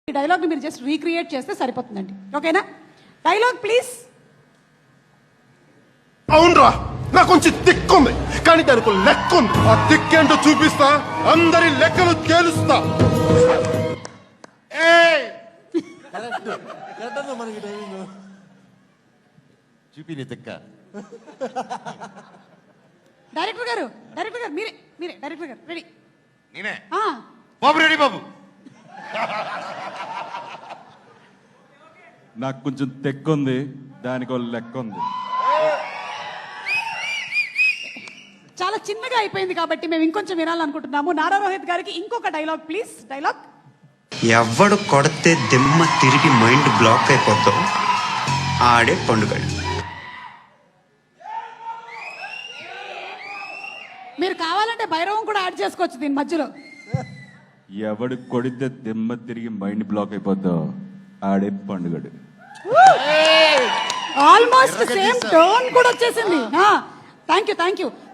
ఈ డైలాగ్ మీరు just recreate చేస్తే సరిపోతుందండి. ఓకేనా? Dialogue please. అవునరా, నాకు కొంచెం తిక్కుంది, కానీ దానికి లెక్క ఉంది. ఆ తిక్కేంటో చూపిస్తా, అందరి లెక్కలు తేలుస్తా. చూపి తిక్క. డైరెక్టర్ గారు మీరే మీరే డైరెక్టర్ గారు రెడీ. నేనే బాబు, రెడీ బాబు. నాకు కొంచెం తెక్కుంది, దానికి ఒక లెక్క ఉంది. చాలా చిన్నగా అయిపోయింది కాబట్టి మేము ఇంకొంచెం వినాలనుకుంటున్నాము. నారా రోహిత్ గారికి ఇంకొక డైలాగ్ ప్లీజ్. డైలాగ్. ఎవడు కొడితే దిమ్మ తిరిగి మైండ్ బ్లాక్ అయిపోతాం ఆడే పండుగ. మీరు కావాలంటే భైరవం కూడా యాడ్ చేసుకోవచ్చు దీని మధ్యలో. ఎవడు కొడితే దిమ్మ తిరిగి మైండ్ బ్లాక్ అయిపోద్దో ఆడే పండుగడు. ఆల్మోస్ట్ సేమ్ టోన్ కూడా వచ్చేసింది. Thank you